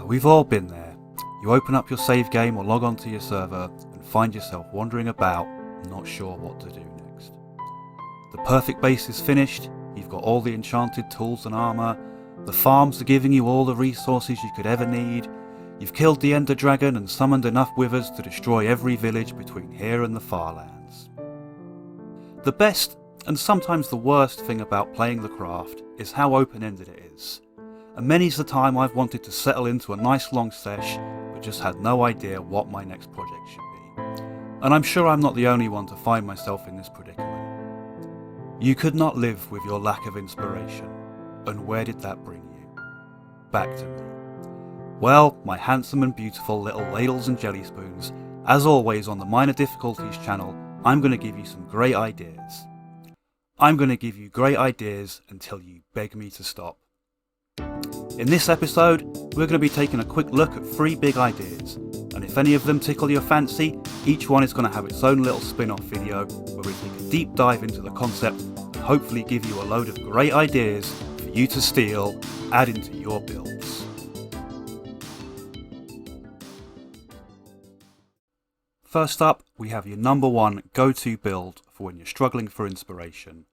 We've all been there. You open up your save game or log onto your server and find yourself wandering about, not sure what to do next. The perfect base is finished, you've got all the enchanted tools and armour, the farms are giving you all the resources you could ever need, you've killed the Ender Dragon and summoned enough withers to destroy every village between here and the Farlands. The best, and sometimes the worst thing about playing the craft is how open-ended it is. And many's the time I've wanted to settle into a nice long sesh, but just had no idea what my next project should be. And I'm sure I'm not the only one to find myself in this predicament. You could not live with your lack of inspiration. And where did that bring you? Back to me. Well, my handsome and beautiful little ladles and jelly spoons, as always on the Minor Difficulties channel, I'm going to give you some great ideas. I'm going to give you great ideas until you beg me to stop. In this episode, we're going to be taking a quick look at 3 big ideas, and if any of them tickle your fancy, each one is going to have its own little spin-off video where we take a deep dive into the concept and hopefully give you a load of great ideas for you to steal, add into your builds. First up, we have your number 1 go-to build for when you're struggling for inspiration,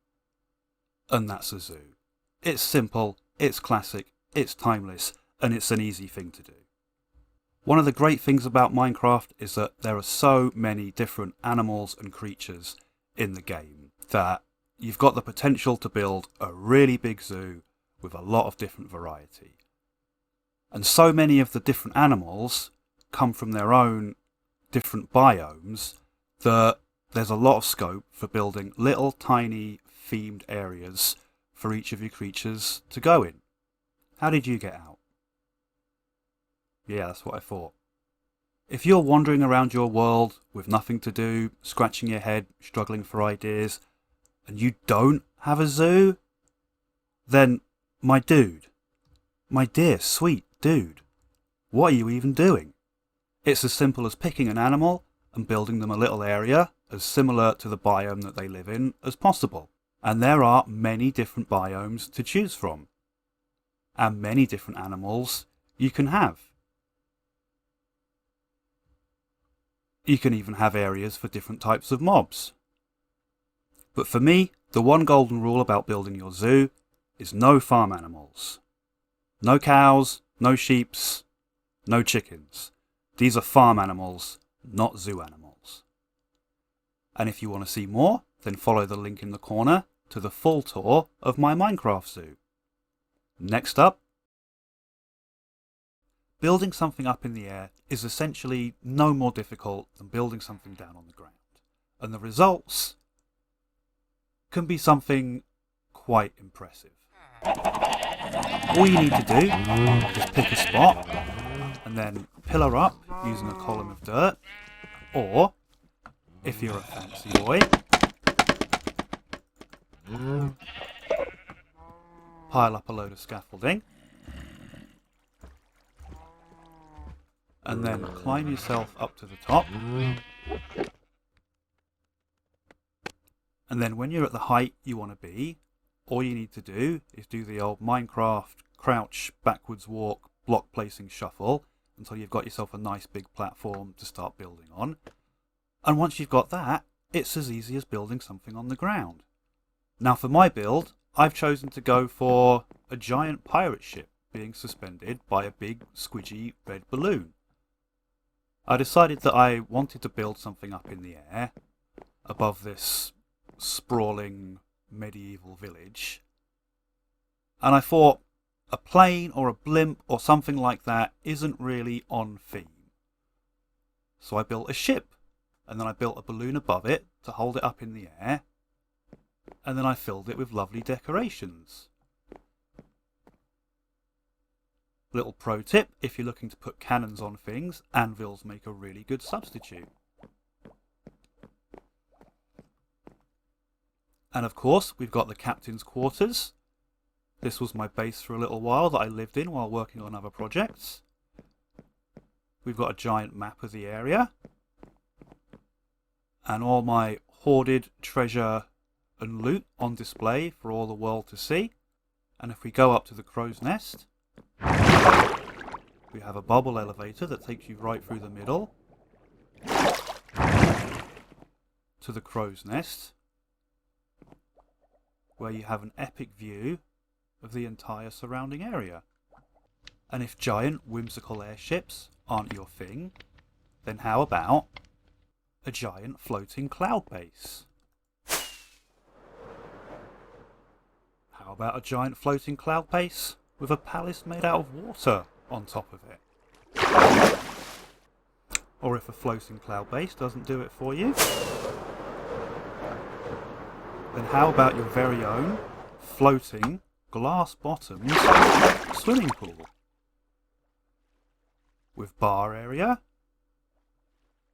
and that's a zoo. It's simple, it's classic, it's timeless, and it's an easy thing to do. One of the great things about Minecraft is that there are so many different animals and creatures in the game that you've got the potential to build a really big zoo with a lot of different variety. And so many of the different animals come from their own different biomes that there's a lot of scope for building little tiny themed areas for each of your creatures to go in. How did you get out? Yeah, that's what I thought. If you're wandering around your world with nothing to do, scratching your head, struggling for ideas, and you don't have a zoo, then my dude, my dear sweet dude, what are you even doing? It's as simple as picking an animal and building them a little area as similar to the biome that they live in as possible. And there are many different biomes to choose from. And many different animals you can have. You can even have areas for different types of mobs. But for me, the one golden rule about building your zoo is no farm animals. No cows, no sheeps, no chickens. These are farm animals, not zoo animals. And if you want to see more, then follow the link in the corner to the full tour of my Minecraft zoo. Next up, building something up in the air is essentially no more difficult than building something down on the ground. And the results can be something quite impressive. All you need to do is pick a spot and then pillar up using a column of dirt, or, if you're a fancy boy, pile up a load of scaffolding, and then climb yourself up to the top, and then when you're at the height you want to be, all you need to do is do the old Minecraft crouch, backwards walk, block placing shuffle until you've got yourself a nice big platform to start building on. And once you've got that, it's as easy as building something on the ground. Now for my build, I've chosen to go for a giant pirate ship being suspended by a big squidgy red balloon. I decided that I wanted to build something up in the air above this sprawling medieval village, and I thought a plane or a blimp or something like that isn't really on theme. So I built a ship, and then I built a balloon above it to hold it up in the air, and then I filled it with lovely decorations. Little pro tip, if you're looking to put cannons on things, anvils make a really good substitute. And of course, we've got the captain's quarters. This was my base for a little while that I lived in while working on other projects. We've got a giant map of the area. And all my hoarded treasure and loot on display for all the world to see. And if we go up to the crow's nest, We have a bubble elevator that takes you right through the middle to the crow's nest, where you have an epic view of the entire surrounding area. And if giant whimsical airships aren't your thing, then how about a giant floating cloud base? How about a giant floating cloud base with a palace made out of water on top of it? Or if a floating cloud base doesn't do it for you, then how about your very own floating glass-bottomed swimming pool? With bar area,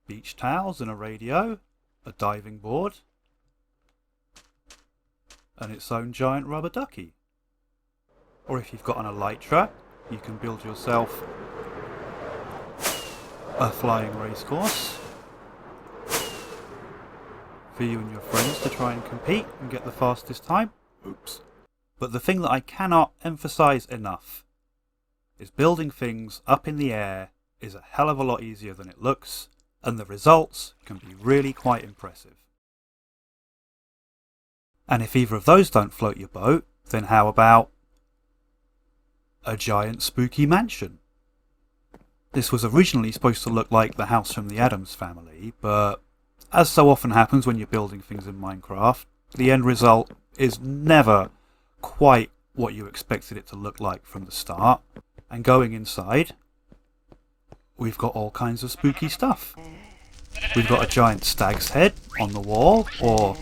beach towels and a radio, a diving board, and its own giant rubber ducky. Or if you've got an elytra, you can build yourself a flying racecourse for you and your friends to try and compete and get the fastest time. Oops. But the thing that I cannot emphasize enough is building things up in the air is a hell of a lot easier than it looks, and the results can be really quite impressive. And if either of those don't float your boat, then how about a giant spooky mansion? This was originally supposed to look like the house from the Addams Family, but as so often happens when you're building things in Minecraft, the end result is never quite what you expected it to look like from the start. And going inside, we've got all kinds of spooky stuff. We've got a giant stag's head on the wall, or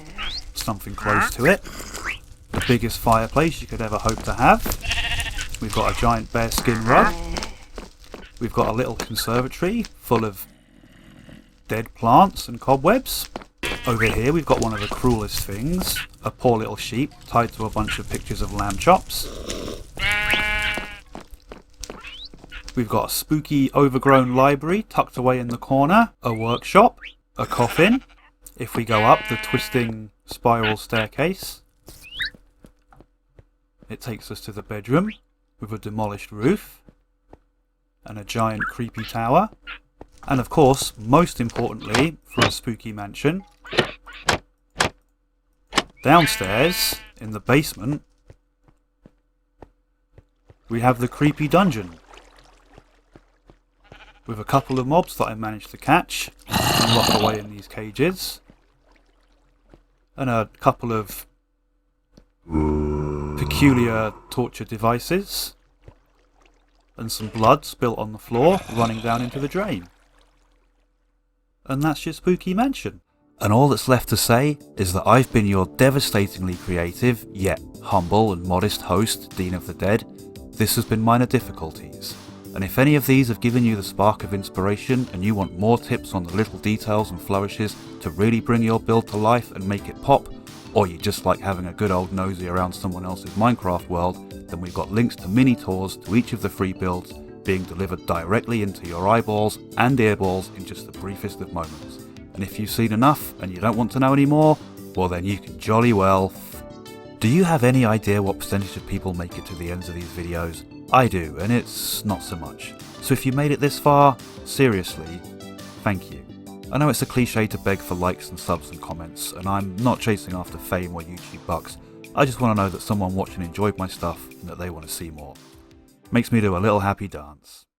something close to it. The biggest fireplace you could ever hope to have. We've got a giant bearskin rug. We've got a little conservatory full of dead plants and cobwebs. Over here we've got one of the cruelest things, a poor little sheep tied to a bunch of pictures of lamb chops. We've got a spooky overgrown library tucked away in the corner, a workshop, a coffin. If we go up the twisting spiral staircase, it takes us to the bedroom with a demolished roof and a giant creepy tower. And of course, most importantly for a spooky mansion, downstairs in the basement we have the creepy dungeon with a couple of mobs that I managed to catch and lock away in these cages, and a couple of peculiar torture devices, and some blood spilt on the floor running down into the drain. And that's your spooky mansion. And all that's left to say is that I've been your devastatingly creative, yet humble and modest host, Dean of the Dead. This has been Minor Difficulties. And if any of these have given you the spark of inspiration and you want more tips on the little details and flourishes to really bring your build to life and make it pop, or you just like having a good old nosy around someone else's Minecraft world, then we've got links to mini tours to each of the free builds being delivered directly into your eyeballs and earballs in just the briefest of moments. And if you've seen enough and you don't want to know any more, well then you can jolly well Do you have any idea what percentage of people make it to the ends of these videos? I do, and it's not so much. So if you made it this far, seriously, thank you. I know it's a cliche to beg for likes and subs and comments, and I'm not chasing after fame or YouTube bucks. I just want to know that someone watching enjoyed my stuff and that they want to see more. Makes me do a little happy dance.